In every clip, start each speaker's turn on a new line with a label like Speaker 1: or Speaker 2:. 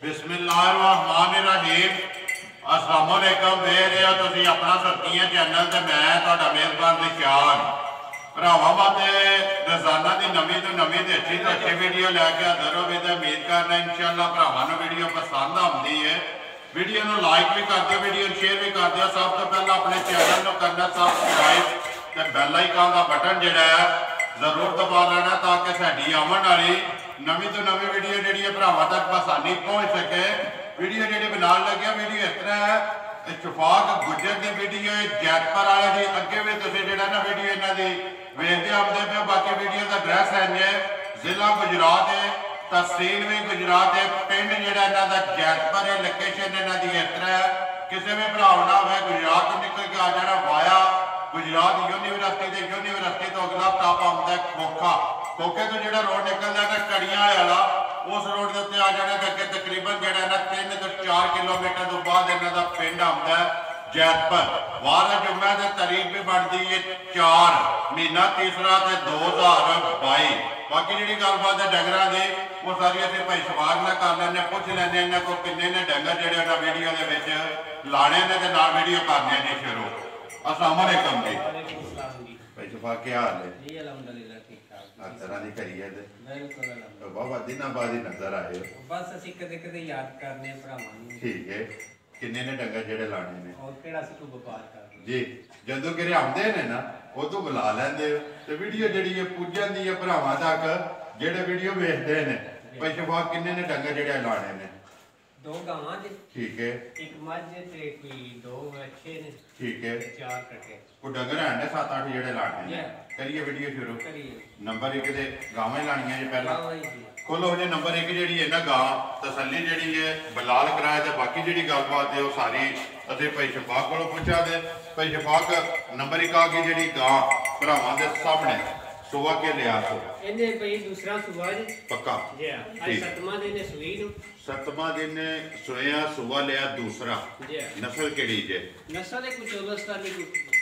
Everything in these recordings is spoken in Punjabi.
Speaker 1: बिस्मिल्लाहिर्रहमानिर्रहीम। अस्सलाम वालेकुम। देख रहे हो तुसीं अपना सत्तियां चैनल ते मैं तुहाडा मेज़बान रिशाद भरावां वास्ते रोज़ाना की नवीं तो नवीं ते अच्छी वीडियो लैके हाज़र हो। उम्मीद करना इंशाअल्लाह भरावां नूं वीडियो पसंद आती है। वीडियो को लाइक भी कर दो, वीडियो शेयर भी कर दो। सब तो पहले अपने चैनल को करना सबसक्राइब ते बैल आइकन का बटन जिहड़ा है जरूर दबा लेना ताकि साडी आने वाली नवीं तो नवीं वीडियो जी भरावां तक आसानी पहुँच सके। वीडियो जी बनाने लगे वीडियो इस तरह है, इत्तफाक गुजर की वीडियो जैतपुर वाले की अगे भी तुम जो ना वीडियो इन्हों की वेखते आते पे। बाकी वीडियो का एड्रैस है जिला गुजरात है, तहसील भी गुजरात है, पिंड जोड़ा इन्हों का जैतपुर है। लोकेशन इन्हों की इस तरह है, किसी भी भरा ना हो गुजरात तो निकल के आ जाना वाया गुजरात यूनिवर्सिटी यूनिवर्सिटी तो अगला स्टॉप आता है खोखा। खोखे तो जो रोड निकलता है कड़ियां वाला उस रोड के उत्ते आ जाने अगे तकरीबन जो 3 तो 4 किलोमीटर तो बाद इन्हों का पिंड आता है जैतपुर। वार जुम्मे की तारीख भी बनती है 4 महीना तीसरा 2022। बाकी जी गलबात है डंगर की वो सारी असं भाई सवार ना कर लें, पुछ लें इन्होंने को किन्ने ने डंगर जो वीडियो के लाने ने ना वीडियो करने जी शुरू। अस्सलाम वालेकुम जी भाई सफा क्या हाल है? तरह की करिए बाबा दिनों बाद ही नजर आए
Speaker 2: बस असि कदे याद करने भरावां नूं।
Speaker 1: ठीक है। किन्ने ने डंगर जेड़े लाने ने
Speaker 2: और केड़ा सी कोई व्यापार करदे
Speaker 1: जी जदों किरे आंदे ने ना उदों बुला लैंदे ते वीडियो जेड़ी है पुज जांदी है भरावां तक जेड़े वीडियो वेखदे ने। भाई शफा किन्ने ने डंगर जेड़े लाने ने?
Speaker 2: 2 गावां जे
Speaker 1: ठीक है,
Speaker 2: 1 मझ ते कोई 2 अच्छे ने।
Speaker 1: ठीक है,
Speaker 2: 4 कटे
Speaker 1: कोई डंगर है ने 7-8 जेड़े लाने ने। करिए वीडियो शुरू
Speaker 2: करिए।
Speaker 1: नंबर 1 ते गावां लाणियां जे पहला
Speaker 2: गावां ही जी।
Speaker 1: खोलो जी। नंबर 1 जी है ना गां तसली जी है बलाल कराए तो बाकी जी गलबात है वो सारी अभी भाई शफाक को पूछा दे। भाई शफाक नंबर 1 आ गई जी गां भरावां दे सामने सुबह के लिया तो
Speaker 2: इन्हें भाई दूसरा सुबह जी
Speaker 1: पक्का
Speaker 2: जी हां। आज 7वां दिन है सुई नु।
Speaker 1: 7वां दिन सोया सुबह लिया दूसरा।
Speaker 2: जी
Speaker 1: नस्ल केड़ी जे?
Speaker 2: नस्ल है कुछ चोलस्तानी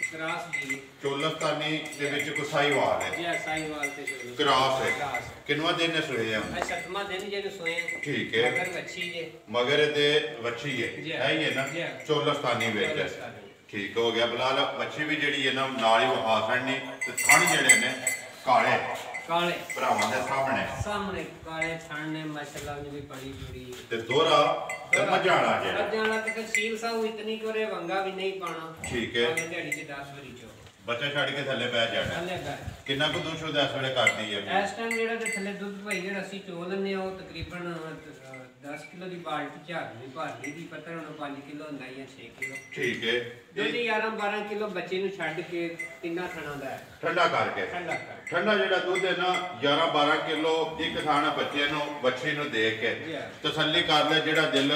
Speaker 2: क्रॉस जी।
Speaker 1: चोलस्तानी दे विच कोई साहिवाल है
Speaker 2: जी साहिवाल ते चोलस्तानी
Speaker 1: क्रॉस है। किनवा दिन है सोए हम?
Speaker 2: आज 7वां दिन जे सोए।
Speaker 1: ठीक है।
Speaker 2: मगर वच्छी जे
Speaker 1: मगर दे वच्छी है ही है ना चोलस्तानी विच। ठीक हो गया बलाल। वच्छी भी जी है ना नाल ही वहा छड़नी ते थण जेड़े ने काले
Speaker 2: काले
Speaker 1: भरावां दे सामने
Speaker 2: सामने काले थण ने माशाल्लाह ने भी बड़ी बड़ी
Speaker 1: ते दोहरा ते मजाना जे
Speaker 2: मजाना ते सील साहू इतनी करे वंगा भी नहीं पाना।
Speaker 1: ठीक है।
Speaker 2: दिहाड़ी से 10 वरी चो
Speaker 1: बच्चा छड़ के थले पै जाना।
Speaker 2: थले पै
Speaker 1: कितना को दूध शुद्ध इस वेले करदी है?
Speaker 2: इस टाइम जेड़ा ते थले दुध भाई जेड़ा ਅਸੀਂ ਚੋ ਲੈਨੇ ਉਹ ਤਕਰੀਬਨ 10 किलो ਦੀ ਬਾਲਟੀ ਝਾੜਨੀ ਭਾਲੀ ਦੀ ਪਤਾ ਹੁਣ 5 ਕਿਲੋ ਹੁੰਦਾ ਜਾਂ 6 ਕਿਲੋ।
Speaker 1: ठीक है।
Speaker 2: ਦੁੱਧ 11-12 ਕਿਲੋ ਬੱਚੇ ਨੂੰ ਛੱਡ ਕੇ ਤਿੰਨਾਂ ਥਣਾਂ ਦਾ ਹੈ
Speaker 1: ठंडा करके
Speaker 2: ਠੰਡਾ ਕਰ।
Speaker 1: ठंडा जेड़ा दूध है ना 11-12 किलो एक थाना बच्चे नु बच्ची नु दे के तसल्ली कर ले। जेड़ा दिल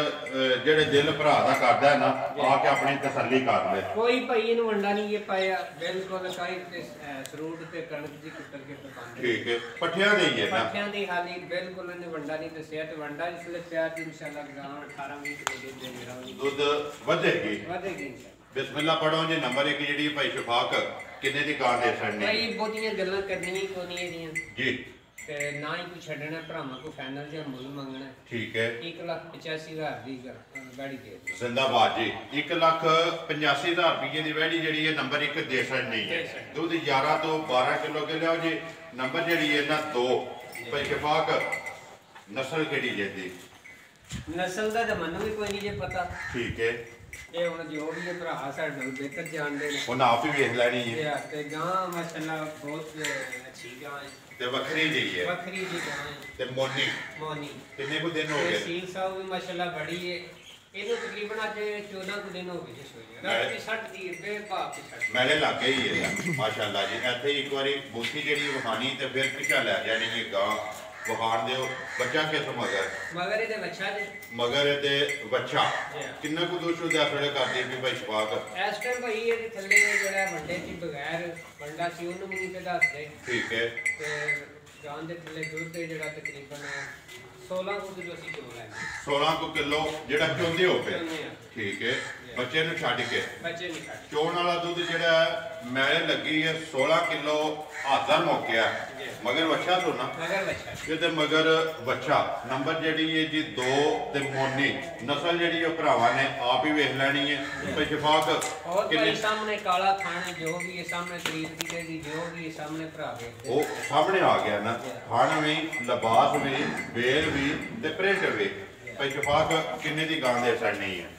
Speaker 1: जेड़े दिल भरा दा करदा है ना आके अपनी तसल्ली कर ले।
Speaker 2: कोई भाई ਇਹਨੂੰ ਵੰਡਾ ਨਹੀਂ ਇਹ ਪਾਇਆ ਬਿਲਕੁਲ ਕਾਈ ਤੇ ਸਰੂਟ ਤੇ ਕਣਕ ਦੀ ਕੁੱਟਰ ਕੇ ਪਕਾਉਂਦੇ।
Speaker 1: ठीक है। पठिया दे है ना
Speaker 2: ਪੱਠਿਆਂ ਦੀ ਹਾਲੀ ਬਿਲਕੁਲ ਇਹਨੇ ਵੰਡਾ ਨਹੀਂ ਦੱਸਿਆ ਤੇ ਵੰਡਾ ਇਸ ਲਈ ਪਿਆ ਤੇ ਇਨਸ਼ਾਅੱਲਾ ਗਾਂ 18-20 ਕਿਲੋ ਦੇ ਮੇਰਾ
Speaker 1: दूध ਵਧੇਗੀ
Speaker 2: ਵਧੇਗੀ।
Speaker 1: बिस्मिल्लाह पढ़ो जी। नंबर 1 जी भाई शफाक किन्ने दी गां दे छड़नी?
Speaker 2: भाई बहुतियां गल्लां करनियां कोई नहीं ਦੀਆਂ
Speaker 1: जी
Speaker 2: ਤੇ ਨਾ ਹੀ ਕੋਈ ਛੱਡਣਾ ਭਰਾਵਾਂ ਕੋ ਫਾਈਨਲ ਜਾਂ ਮੁੱਲ ਮੰਗਣਾ।
Speaker 1: ठीक है।
Speaker 2: 1,85,000 ਦੀ ਗਾੜੀ ਦੇ
Speaker 1: जिंदाबाद जी। 1,85,000 रुपये की वैडी जी है नंबर 1 दे छड़नी है। दूध 11 तो 12 किलो के लिया जी। नंबर जी है ना 2 भाई शफाक नस्ल केड़ी जे दी?
Speaker 2: ਨਸਲ ਦਾ ਤਾਂ ਮੈਨੂੰ ਵੀ ਕੋਈ ਨਹੀਂ ਜੇ ਪਤਾ।
Speaker 1: ठीक है।
Speaker 2: ਇਹ ਹੁਣ ਜੋ ਵੀ ਇਹ ਭਰਾ ਸਾਡੇ ਨੂੰ ਬਿਹਤਰ ਜਾਣਦੇ ਨੇ
Speaker 1: ਉਹ ਆਪ ਹੀ ਵੇਖ ਲੈਣੀ ਹੈ
Speaker 2: ਤੇ ਗਾਂ ਮਾਸ਼ਾਅੱਲਾ ਬਹੁਤ ਅੱਛੀ ਗਾਂ ਹੈ
Speaker 1: ਤੇ ਵੱਖਰੀ ਜੀ ਹੈ
Speaker 2: ਵੱਖਰੀ ਜੀ ਗਾਂ ਹੈ
Speaker 1: ਤੇ ਮੋਨੀ ਕਿੰਨੇ ਕੁ ਦਿਨ ਹੋ ਗਏ?
Speaker 2: ਸੀਲ ਸਾਹਿਬ ਵੀ ਮਾਸ਼ਾਅੱਲਾ ਬੜੀ ਹੈ। ਇਹਨੂੰ ਤਕਰੀਬਨ ਅੱਜ 14 ਕੁ ਦਿਨ ਹੋ ਗਏ ਜੀ ਸੋਈ ਰਾਤੀ 60 ਦੀ ਰੁਪਏ ਭਾਅ ਤੇ 60
Speaker 1: ਮੇਰੇ ਲਾਗੇ ਹੀ ਹੈ ਮਾਸ਼ਾਅੱਲਾ ਜੀ। ਇੱਥੇ ਇੱਕ ਵਾਰੀ ਬੂਥੀ ਜਿਹੜੀ ਵਹਾਣੀ ਤੇ ਫਿਰ ਪਿੱਛਾ ਲੈ ਜਾਣੀ ਹੈ ਗਾਂ ਵਹਾਣ ਦਿਓ। ਬੱਚਾ ਕਿਸ ਮਗਰ
Speaker 2: ਇਹਦੇ ਬੱਚਾ ਜੀ
Speaker 1: ਮਗਰ ਤੇ ਬੱਚਾ ਕਿੰਨਾ ਕੁ ਦੁੱਧ ਸ਼ੁੱਧ ਅਸਲੇ ਕਰਦੀ ਵੀ ਭਾਈ ਸ਼ਫਾਕ?
Speaker 2: ਇਸ ਟਾਈਮ ਭਾਈ ਇਹਦੇ ਥੱਲੇ ਜਿਹੜਾ ਵੱਡੇ ਸੀ ਬਗੈਰ ਵੰਡਾ ਸੀ ਉਹਨੂੰ ਵੀ ਨਹੀਂ ਤੇ ਦੱਸਦੇ।
Speaker 1: ਠੀਕ ਹੈ।
Speaker 2: ਤੇ ਗਾਂ ਦੇ ਥੱਲੇ ਦੁੱਧ ਜਿਹੜਾ ਤਕਰੀਬਨ 16 ਕੁ ਕਿਲੋ ਅਸੀਂ ਚੋ ਲੈਂਦੇ
Speaker 1: 16 ਕੁ ਕਿਲੋ ਜਿਹੜਾ ਚੋਂਦੇ ਹੋ ਪਿਆ। ਠੀਕ ਹੈ। ਬੱਚੇ ਨੂੰ ਛੱਡ ਕੇ
Speaker 2: ਬੱਚੇ ਨਹੀਂ ਕੱਢ
Speaker 1: ਚੋਣ ਵਾਲਾ ਦੁੱਧ ਜਿਹੜਾ ਮੈਲੇ ਲੱਗੀ ਹੈ 16 ਕਿਲੋ ਹਾਜ਼ਰ ਮੌਕਿਆ ਮਗਰ ਵੱਛਾ ਤੋਂ ਨਾ
Speaker 2: ਮਗਰ ਬੱਚਾ
Speaker 1: ਇਹਦੇ ਮਗਰ ਵੱਛਾ ਨੰਬਰ ਜਿਹੜੀ ਹੈ ਜੀ 2 ਤੇ ਮੋਨੀ ਨਸਲ ਜਿਹੜੀ ਉਹ ਭਰਾਵਾਂ ਨੇ ਆਪ ਹੀ ਵੇਖ ਲੈਣੀ ਹੈ ਤੇ ਸ਼ਫਾਕ
Speaker 2: और भाई सामने काला थान जो भी है सामने खरीद की गई जो भी है सामने भरा गए
Speaker 1: ਉਹ ਸਾਹਮਣੇ ਆ ਗਿਆ ਨਾ ਖਾਣ ਵੀ ਲਿਬਾਸ ਵੀ ਬੇਲ ਵੀ ਤੇ ਪ੍ਰਿੰਟ ਵੀ ਭਾਈ ਸ਼ਫਾਕ ਕਿੰਨੇ ਦੀ ਗਾਂ ਦੇ ਸੜਨੀ ਹੈ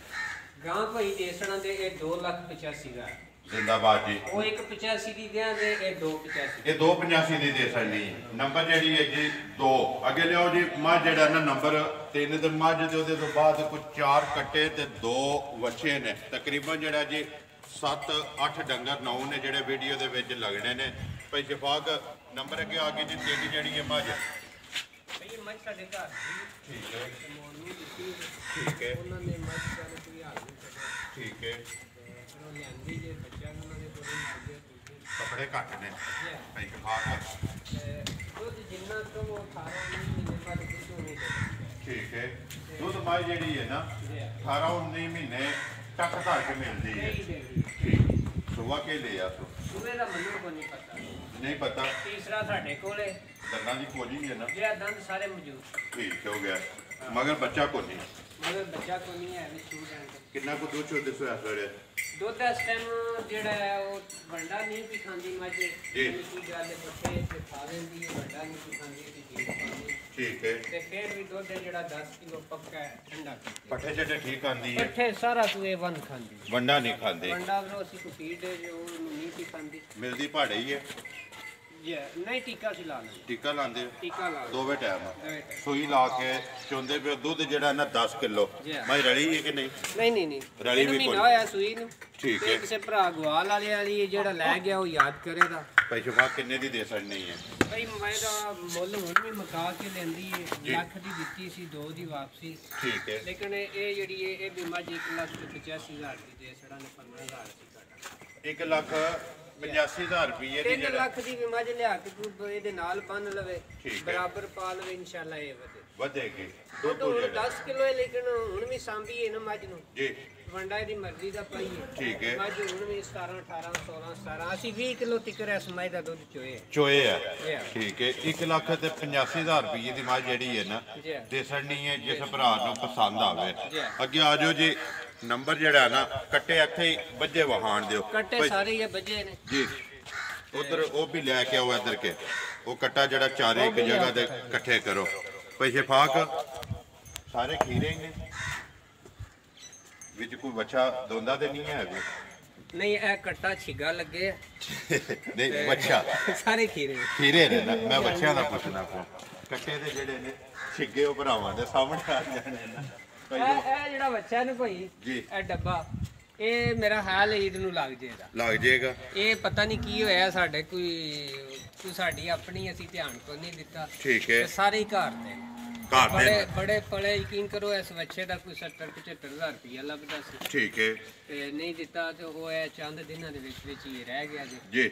Speaker 2: गांव भाई देसणा दे ये 2,85,000
Speaker 1: ਜ਼ਿੰਦਾਬਾਦ ਜੀ
Speaker 2: वो एक 85 दी दिया दे ये 2,85
Speaker 1: ਇਹ 285 ਦੀ ਦੇ ਸੜਨੀ ਹੈ ਨੰਬਰ ਜਿਹੜੀ ਹੈ ਜੀ 2 ਅੱਗੇ ਲਿਆਓ ਜੀ ਮੱਝ ਜਿਹੜਾ ਨਾ ਨੰਬਰ 3 ਤੇ ਮੱਝ ਦੇ ਉਹਦੇ ਤੋਂ ਬਾਅਦ ਕੁਝ 4 ਕੱਟੇ ਤੇ 2 ਵੱਛੇ ਨੇ ਤਕਰੀਬਨ ਜਿਹੜਾ ਜੀ 7-8 ਡੰਗਰ 9 ਨੇ ਜਿਹੜੇ ਵੀਡੀਓ ਦੇ ਵਿੱਚ ਲੱਗਣੇ ਨੇ ਭਾਈ ਸ਼ਫਾਕ ਨੰਬਰ ਅੱਗੇ ਆ ਗਈ ਜੀ 3 ਜਿਹੜੀ ਹੈ ਮੱਝ
Speaker 2: भाई मज साडे घर
Speaker 1: ਠੀਕ ਹੈ
Speaker 2: मोनू दित्ती
Speaker 1: ਠੀਕ ਹੈ
Speaker 2: उन्होंने मज का कोई हाल नहीं करना
Speaker 1: ਠੀਕ ਹੈ
Speaker 2: फिर वो लियांदी जे बच्चा उन्होंने थोड़ी मार दिया
Speaker 1: ਕੱਪੜੇ ਘੱਟ ਨੇ ਭਾਈ ਸ਼ਫਾਕ
Speaker 2: दुध जिन्ना तो वो 18 महीने बाद दुध होने देना
Speaker 1: ਠੀਕ ਹੈ ਦੁੱਧ ਮੱਝ ਜਿਹੜੀ ਹੈ ਨਾ 18-19 ਮਹੀਨੇ ਤੱਕ ਧਾਰ ਕੇ ਮਿਲਦੀ ਹੈ
Speaker 2: नहीं देगी
Speaker 1: ਠੀਕ ਸੁਬਾ ਕੇ ਲਿਆ ਸੋ
Speaker 2: सुबह का मनु को नहीं पता
Speaker 1: ਨਹੀਂ ਪਤਾ
Speaker 2: तीसरा साडे कोले
Speaker 1: ਦੰਦਾਂ ਦੀ ਖੋਜੀ ਹੈ ਨਾ
Speaker 2: जे दंद सारे मौजूद
Speaker 1: ਠੀਕ ਹੋ ਗਿਆ ਮਗਰ ਬੱਚਾ ਕੋ ਨਹੀਂ
Speaker 2: मगर बच्चा को नहीं है अभी छूट है
Speaker 1: ਕਿੰਨਾ ਕੋ ਦੁੱਧ ਚੋਦੇ ਸੋ ਇਸ ਵੇਲੇ
Speaker 2: ਦੁੱਧ ਇਸ ਟਾਈਮ ਜਿਹੜਾ ਹੈ ਉਹ ਵੰਡਾ ਨਹੀਂ ਵੀ ਖਾਂਦੀ ਮੱਝ
Speaker 1: ਜੀ।
Speaker 2: ਕੀ ਗੱਲ ਹੈ ਪੱਠੇ ਤੇ ਖਾ ਲੈਂਦੀ ਹੈ ਵੰਡਾ ਨਹੀਂ ਵੀ ਖਾਂਦੀ ਤੇ ਠੀਕ ਖਾਂਦੀ
Speaker 1: ਠੀਕ ਹੈ
Speaker 2: ਤੇ ਫਿਰ ਵੀ ਦੁੱਧ ਹੈ ਜਿਹੜਾ 10 ਕਿਲੋ ਪੱਕਾ ਹੈ ਠੰਡਾ ਕਰਕੇ
Speaker 1: ਪੱਠੇ ਜਿਹੜੇ ਠੀਕ ਆਂਦੀ ਹੈ
Speaker 2: ਪੱਠੇ ਸਾਰਾ ਤੂੰ ਇਹ ਵੰਡ ਖਾਂਦੀ
Speaker 1: ਵੰਡਾ ਨਹੀਂ ਖਾਂਦੇ
Speaker 2: ਵੰਡਾ ਉਹ ਅਸੀਂ ਕੋ ਫੀਡ ਹੈ ਜੋ ਨਹੀਂ ਵੀ ਖਾਂਦੀ
Speaker 1: ਮਿਲਦੀ ਭਾੜੇ ਹੀ ਹੈ
Speaker 2: ਜੀ ਨਹੀਂ ਟੀਕਾ ਸੀ ਲਾ ਲੈਂਦੇ
Speaker 1: ਟੀਕਾ ਲਾਉਂਦੇ ਹੋ?
Speaker 2: ਟੀਕਾ ਲਾ
Speaker 1: ਦੋਵੇਂ ਟਾਈਮ
Speaker 2: ਲੈਂਦੇ।
Speaker 1: ਸੂਈ ਲਾ ਕੇ ਚੋਂਦੇ ਪਿਓ ਦੁੱਧ ਜਿਹੜਾ ਨਾ 10 ਕਿਲੋ
Speaker 2: ਜੀ।
Speaker 1: ਮੈਂ ਰਲੀ ਹੈ ਕਿ ਨਹੀਂ
Speaker 2: ਨਹੀਂ
Speaker 1: ਰਲੀ ਵੀ
Speaker 2: ਇਹਨੂੰ
Speaker 1: ਕੋਈ।
Speaker 2: ਮਹੀਨਾ ਹੋਇਆ ਸੂਈ ਨੂੰ
Speaker 1: ਠੀਕ
Speaker 2: ਤੇ
Speaker 1: ਹੈ।
Speaker 2: ਕਿਸੇ ਭਰਾ ਗਵਾਲ ਵਾਲੀ ਜਿਹੜਾ ਲੈ ਗਿਆ ਉਹ ਯਾਦ ਕਰੇਗਾ
Speaker 1: ਭਾਈ ਸ਼ਫਾ ਕਿੰਨੇ ਦੀ ਦੇ ਸਕਣੀ ਹੈ
Speaker 2: ਭਾਈ ਮੈਂ ਤਾਂ ਮੁੱਲ ਹੁਣ ਵੀ ਮਕਾ ਕੇ ਲੈਂਦੀ ਹੈ
Speaker 1: ਜੀ।
Speaker 2: ਲੱਖ ਦੀ ਦਿੱਤੀ ਸੀ 2 ਦੀ ਵਾਪਸੀ
Speaker 1: ਠੀਕ ਹੈ
Speaker 2: ਲੇਕਿਨ ਇਹ ਜਿਹੜੀ ਇਹ ਵੀ ਮੱਝ 1,85,000 ਦੀ ਦੇ ਸੜਾ ਨੇ 15,000 ਸੀ ਘਟਾ
Speaker 1: 1,85,000 ਰੁਪਏ ਦੀ
Speaker 2: 3
Speaker 1: ਜਿਹੜਾ
Speaker 2: ਲੱਖ ਦੀ ਵੀ ਮੱਝ ਲਿਆ ਕੇ ਤੂੰ ਇਹਦੇ ਨਾਲ ਬੰਨ ਲਵੇ
Speaker 1: ਠੀਕ ਹੈ।
Speaker 2: ਬਰਾਬਰ ਪਾ ਲਵੇ ਇਨਸ਼ਾਅੱਲਾ ਇਹ ਵਧੇ
Speaker 1: ਵਧੇਗੀ
Speaker 2: ਦੁੱਧ
Speaker 1: ਦੁੱਧ
Speaker 2: ਹੁਣ
Speaker 1: ਜਿਹੜਾ
Speaker 2: 10 ਕਿਲੋ ਹੈ ਲੇਕਿਨ ਹੁਣ ਵੀ ਸਾਂਭੀ ਹੈ ਨਾ ਮੱਝ ਨੂੰ
Speaker 1: ਜੀ
Speaker 2: ਵੰਡਾ ਇਹਦੀ ਮਰਜ਼ੀ ਦਾ ਪਾਈ ਹੈ
Speaker 1: ਠੀਕ ਹੈ।
Speaker 2: ਮੱਝ ਹੁਣ ਵੀ 17 18 16 17 ਅਸੀਂ 20 ਕਿਲੋ ਤਿਕਰ ਇਸ ਮੱਝ ਦਾ ਦੁੱਧ ਚੋਏ
Speaker 1: ਚੋਏ ਆ
Speaker 2: ਇਹ ਆ।
Speaker 1: ਠੀਕ ਹੈ 1,85,000 ਰੁਪਏ ਦੀ ਮੱਝ ਜਿਹੜੀ ਹੈ ਨਾ
Speaker 2: ਜੀ।
Speaker 1: ਦੇ ਸਕਣੀ ਹੈ ਜਿਸ ਭਰਾ ਨੂੰ ਪਸੰਦ ਆਵੇ
Speaker 2: ਜੀ।
Speaker 1: ਅੱਗੇ ਆ ਜਾਓ ਜੀ ਨੰਬਰ ਜਿਹੜਾ ਨਾ ਕੱਟੇ ਇੱਥੇ ਹੀ ਵੱਜੇ ਵਹਾਣ ਦਿਓ
Speaker 2: ਕੱਟੇ
Speaker 1: ਭਾਈ-
Speaker 2: ਸਾਰੇ ਇਹ ਬੱਜੇ ਨੇ
Speaker 1: ਜੀ ਉਧਰ ਉਹ ਵੀ ਲੈ ਕੇ ਆਓ ਇੱਧਰ ਕੇ ਉਹ ਕੱਟਾ ਜਿਹੜਾ ਚਾਰੇ ਇੱਕ ਜਗ੍ਹਾ ਤੇ ਇਕੱਠੇ ਕਰੋ ਪੈਸੇ ਫਾਕ ਸਾਰੇ ਖੀਰੇ ਨੇ ਵਿੱਚ ਕੋਈ ਬੱਚਾ ਦੋਂਦਾ ਤੇ ਨਹੀਂ ਹੈ ਵੀ
Speaker 2: ਨਹੀਂ ਇਹ ਕੱਟਾ ਛਿਗਾ ਲੱਗੇ ਆ।
Speaker 1: ਨਹੀਂ ਬੱਚਾ
Speaker 2: ਸਾਰੇ ਖੀਰੇ
Speaker 1: ਖੀਰੇ ਨੇ ਨਾ ਮੈਂ ਬੱਚਿਆਂ ਦਾ ਪੁੱਛਣਾ ਕੋ ਕੱਟੇ ਦੇ ਜਿਹੜੇ ਨੇ ਛਿੱਗੇ ਉਹ ਭਰਾਵਾਂ ਦੇ ਸਾਹਮਣੇ ਆ ਜਾਣੇ ਨਾ
Speaker 2: ਇਹ ਜਿਹੜਾ ਬੱਚਾ ਨੂੰ ਭਾਈ
Speaker 1: ਜੀ।
Speaker 2: ਇਹ ਡੱਬਾ ਇਹ ਮੇਰਾ ਹਾਲ ਈਦ ਨੂੰ ਲੱਗ ਜਾਏਗਾ
Speaker 1: ਲੱਗ ਜਾਏਗਾ
Speaker 2: ਇਹ ਪਤਾ ਨਹੀਂ ਕੀ ਹੋਇਆ ਸਾਡੇ ਕੋਈ ਸਾਡੀ ਆਪਣੀ ਅਸੀਂ ਧਿਆਨ ਕੋ ਨਹੀਂ ਦਿੱਤਾ
Speaker 1: ਠੀਕ ਹੈ
Speaker 2: ਤੇ ਸਾਰੇ ਹੀ ਘਰ ਦੇ
Speaker 1: ਘਰ
Speaker 2: ਬੜੇ
Speaker 1: ਦੇ
Speaker 2: ਬੜੇ ਪਲੇ ਯਕੀਨ ਕਰੋ ਇਸ ਬੱਚੇ ਦਾ ਕੋਈ 70-75,000 ਰੁਪਇਆ ਲੱਭਦਾ ਸੀ
Speaker 1: ਠੀਕ ਹੈ
Speaker 2: ਤੇ ਨਹੀਂ ਦਿੱਤਾ ਤੇ ਉਹ ਇਹ ਚੰਦ ਦਿਨਾਂ ਦੇ ਵਿੱਚ ਹੀ ਰਹਿ ਗਿਆ ਜੀ
Speaker 1: ਜੀ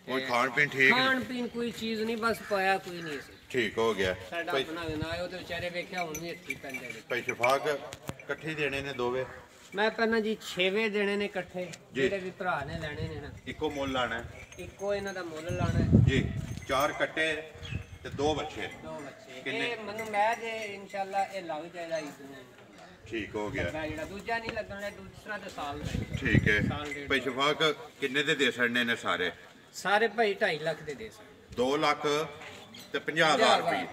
Speaker 1: ਕੋਈ ਖਾਣ ਪੀਣ ਠੀਕ
Speaker 2: ਖਾਣ ਪੀਣ ਕੋਈ ਚੀਜ਼ ਨਹੀਂ ਬਸ ਪਾਇਆ ਕੋਈ ਨਹੀਂ ਸੀ
Speaker 1: ਠੀਕ ਹੋ ਗਿਆ
Speaker 2: ਸਾਡਾ ਆਪਣਾ ਨਾ ਉਹ ਤੇ ਵਿਚਾਰੇ ਵੇਖਿਆ ਹੁਣ ਵੀ ਹੱਥੀ ਪੈਂਦੇ ਨੇ
Speaker 1: ਭਾਈ ਸ਼ਫਾਕ ਇਕੱਠੇ ਦੇਣੇ ਨੇ ਦੋਵੇਂ
Speaker 2: ਮੈਂ ਪਹਿਲਾਂ ਜੀ 6ਵੇਂ ਦੇਣੇ ਨੇ ਇਕੱਠੇ
Speaker 1: ਜੀ।
Speaker 2: ਜਿਹੜੇ ਵੀ ਭਰਾ ਨੇ ਲੈਣੇ ਨੇ ਨਾ
Speaker 1: ਇੱਕੋ ਮੁੱਲ ਲਾਣਾ ਹੈ।
Speaker 2: ਇੱਕੋ ਇਹਨਾਂ ਦਾ ਮੁੱਲ ਲਾਣਾ ਹੈ,
Speaker 1: ਜੀ 4 ਕੱਟੇ ਤੇ 2 ਬੱਚੇ
Speaker 2: ਦੋ ਬੱਚੇ
Speaker 1: ਕਿੰਨੇ?
Speaker 2: ਇਹ ਮੈਨੂੰ ਮੈਂ ਜੇ ਇਨਸ਼ਾਅੱਲਾ ਇਹ ਲੱਗ ਜਾਏਗਾ ਇਸ ਨੂੰ
Speaker 1: ਠੀਕ ਹੋ ਗਿਆ
Speaker 2: ਮੈਂ ਜਿਹੜਾ ਦੂਜਾ ਨਹੀਂ ਲੱਗਣਾ ਦੂਸਰਾ ਤੇ ਸਾਲ ਦਾ
Speaker 1: ਠੀਕ ਹੈ
Speaker 2: ਸਾਲ ਡੇਢ
Speaker 1: ਭਾਈ ਸ਼ਫਾਕ ਕਿੰਨੇ ਦੇ ਦੇ ਛੜਨੇ ਨੇ ਸਾਰੇ
Speaker 2: ਸਾਰੇ ਭਾਈ 2.5 ਲੱਖ ਦੇ ਸਕਦੇ
Speaker 1: 2 ਲੱਖ ਤੇ 50,000 ਰੁਪਏ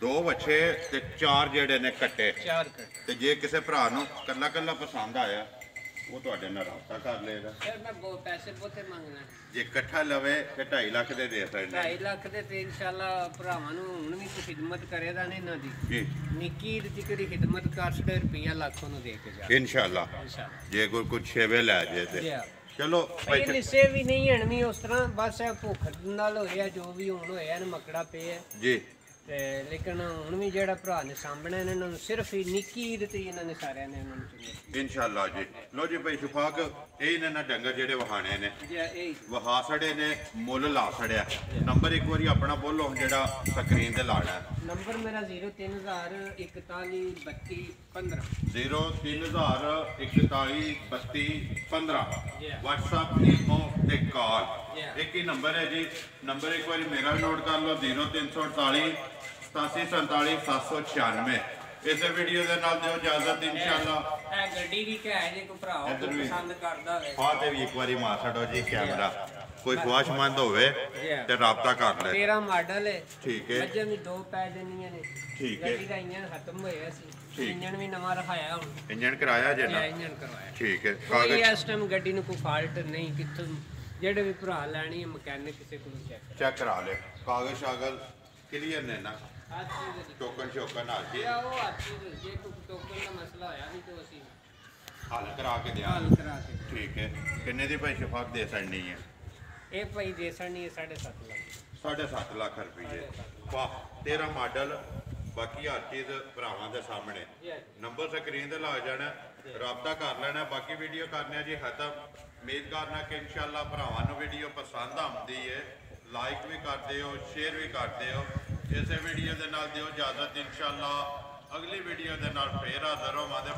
Speaker 1: 2 ਬੱਚੇ ਤੇ 4 ਜਿਹੜੇ ਨੇ ਕੱਟੇ
Speaker 2: ਚਾਰ ਕੱਟ
Speaker 1: ਤੇ ਜੇ ਕਿਸੇ ਭਰਾ ਨੂੰ ਕੱਲਾ ਕੱਲਾ ਪਸੰਦ ਆਇਆ ਉਹ ਤੁਹਾਡੇ ਨਾਲ ਰਾਬਤਾ ਕਰ ਲਏਗਾ
Speaker 2: ਫਿਰ ਮੈਂ ਬਹੁਤ ਪੈਸੇ ਬਹੁਤੇ ਮੰਗਣਾ
Speaker 1: ਜੇ ਇਕੱਠਾ ਲਵੇ ਤੇ 2.5 ਲੱਖ ਦੇ ਦੇ ਸਕਦੇ
Speaker 2: 2.5 ਲੱਖ ਦੇ ਤੇ ਇਨਸ਼ਾਅੱਲਾ ਭਰਾਵਾਂ ਨੂੰ ਹੁਣ ਵੀ ਕੋਈ ਖਿਦਮਤ ਕਰੇਗਾ ਨਹੀਂ ਇਹਨਾਂ ਦੀ
Speaker 1: ਜੀ
Speaker 2: ਨਿੱਕੀ ਦੀ ਖਿਦਮਤ ਕਰ ਛੜੇ ਰੁਪਈਆ ਲੱਖ ਉਹਨੂੰ ਦੇ ਕੇ ਜਾ
Speaker 1: ਇਨਸ਼ਾਅੱਲਾ
Speaker 2: ਇਨਸ਼ਾਅੱਲਾ
Speaker 1: ਜੇ ਕੋਈ ਕੁਛ ਛੇਵੇ ਲੈ ਜੇ ਤੇ
Speaker 2: ਜੀ
Speaker 1: ਚਲੋ ਭਾਈ
Speaker 2: ਇਹ ਲਿਸੇ ਵੀ ਨਹੀਂ ਹਣਵੀਂ ਉਸ ਤਰ੍ਹਾਂ ਬਸ ਇਹ ਭੁੱਖ ਨਾਲ ਹੋਇਆ ਜੋ ਵੀ ਹੁਣ ਹੋਇਆ ਨਾ ਮਕੜਾ ਪਿਆ
Speaker 1: ਜੀ
Speaker 2: ਤੇ ਲੇਕਿਨ ਹੁਣ ਵੀ ਜਿਹੜਾ ਭਰਾ ਨੇ ਸਾਹਮਣੇ ਇਹਨਾਂ ਨੂੰ ਸਿਰਫ ਹੀ ਨਿੱਕੀ ਈਦ ਤੇ ਇਹਨਾਂ ਨੇ ਸਾਰਿਆਂ ਨੇ ਇਹਨਾਂ ਨੂੰ ਚੁਣਿਆ
Speaker 1: ਇਨਸ਼ਾਅੱਲਾ ਜੀ। ਲੋ ਜੀ ਭਾਈ ਸ਼ਫਾਕ, ਇਹ ਇਹਨਾਂ ਨਾਲ ਡੰਗਰ ਜਿਹੜੇ ਵਹਾਣੇ ਨੇ
Speaker 2: ਜੀ ਇਹ
Speaker 1: ਵਹਾ ਸੜੇ ਨੇ, ਮੁੱਲ ਲਾ ਸੜਿਆ। ਨੰਬਰ ਇੱਕ ਵਾਰੀ ਆਪਣਾ ਬੋਲੋ ਜਿਹੜਾ ਸਕਰੀਨ ਤੇ ਲਾਣਾ।
Speaker 2: ਨੰਬਰ ਮੇਰਾ 030413215
Speaker 1: 030413215 WhatsApp ਈਮੋ ਤੇ ਕਾਲ ਇੱਕ ਹੀ ਨੰਬਰ ਹੈ ਜੀ। ਨੰਬਰ ਇੱਕ ਵਾਰੀ ਮੇਰਾ ਵੀ ਨੋਟ ਕਰ ਲਓ 0348 8747 796। ਇਸੇ ਵੀਡੀਓ ਦੇ ਨਾਲ ਦਿਓ ਇਜਾਜ਼ਤ ਇਨਸ਼ਾਅੱਲਾ।
Speaker 2: ਇਹ ਗੱਡੀ ਵੀ ਕਹਿ ਜੇ ਕੋਈ ਭਰਾ
Speaker 1: ਇੱਧਰ ਵੀ।
Speaker 2: ਪਸੰਦ ਕਰਦਾ ਹੋਵੇ
Speaker 1: ਹਾਂ ਤੇ ਵੀ ਇੱਕ ਵਾਰੀ ਮਾਰ ਛੱਡੋ ਜੀ ਕੈਮਰਾ, ਕੋਈ ਖਵਾਸ਼ਮੰਦ ਹੋਵੇ ਤੇ ਰਾਬਤਾ ਕਰ ਲੈ।
Speaker 2: 13 ਮਾਡਲ ਹੈ।
Speaker 1: ਠੀਕ ਹੈ।
Speaker 2: ਮੱਝਾਂ ਵੀ 2 ਪੈ ਦੇਣੀਆਂ ਨੇ।
Speaker 1: ਠੀਕ ਹੈ।
Speaker 2: ਗੱਡੀ ਦਾ ਇੰਜਨ ਖਤਮ ਹੋਇਆ ਸੀ,
Speaker 1: ਠੀਕ।
Speaker 2: ਇੰਜਨ ਵੀ ਨਵਾਂ ਰਖਾਇਆ ਹੁਣ।
Speaker 1: ਇੰਜਨ ਕਰਾਇਆ ਜੇ ਨਾ?
Speaker 2: ਇੰਜਨ ਕਰਵਾਇਆ।
Speaker 1: ਠੀਕ ਹੈ।
Speaker 2: ਕੋਈ
Speaker 1: ਕਾਗਜ਼
Speaker 2: ਇਸ ਟਾਈਮ ਗੱਡੀ ਨੂੰ ਕੋਈ ਫਾਲਟ ਨਹੀਂ, ਕਿੱਥੋਂ ਜਿਹੜੇ ਵੀ ਭਰਾ ਲੈਣੀ ਹੈ ਮਕੈਨਿਕ ਕਿਸੇ ਕੋਲੋਂ
Speaker 1: ਚੈੱਕ ਕਰਾ ਲਿਓ। ਕਾਗਜ਼ ਸ਼ਾਗਲ ਕਲੀਅਰ ਨੇ ਨਾ?
Speaker 2: ਚੈੱਕ
Speaker 1: ਟੋਕਨ ਸ਼ੋਕਨ ਆ ਜੀ
Speaker 2: ਉਹ ਆਤੀ ਜੇ ਕੋਈ ਟੋਕਨ ਦਾ ਮਸਲਾ ਹੋਇਆ ਵੀ ਤਾਂ ਅਸੀਂ
Speaker 1: ਹੱਲ ਕਰਾ ਕੇ ਦਿਆਂ।
Speaker 2: ਹੱਲ ਕਰਾ ਕੇ।
Speaker 1: ਠੀਕ ਹੈ। ਕਿੰਨੇ ਦੀ ਭਾਈ ਸ਼ਫਾਕ ਦੇ ਸੜਨੀ ਹੈ?
Speaker 2: ਇਹ ਭਾਈ ਦੇ ਸੜਨੀ ਹੈ 7.5 ਲੱਖ।
Speaker 1: 7.5 ਲੱਖ ਰੁਪਏ। ਵਾਹ, 13 ਮਾਡਲ। ਬਾਕੀ ਹਰ ਚੀਜ਼ ਭਰਾਵਾਂ ਦੇ ਸਾਹਮਣੇ। ਨੰਬਰ ਸਕਰੀਨ ਤੇ ਲਾ ਜਾਣਾ, ਰਾਬਤਾ ਕਰ ਲੈਣਾ। ਬਾਕੀ ਵੀਡੀਓ ਕਰਨੇ ਜੀ ਖਤਮ। ਉਮੀਦ ਕਰਨਾ ਕਿ ਇਨਸ਼ਾਅੱਲਾ ਭਰਾਵਾਂ ਨੂੰ ਵੀਡੀਓ ਪਸੰਦ ਆਉਂਦੀ ਹੈ। ਲਾਈਕ ਵੀ ਕਰਦੇ ਹੋ, ਸ਼ੇਅਰ ਵੀ ਕਰਦੇ ਹੋ। ਇਸੇ ਵੀਡੀਓ ਦੇ ਨਾਲ ਦਿਓ ਇਜਾਜ਼ਤ ਇਨਸ਼ਾਅੱਲਾ। ਅਗਲੀ ਵੀਡੀਓ ਦੇ ਨਾਲ ਫੇਰ ਹਾਜ਼ਰ ਹੋਵਾਂਗੇ।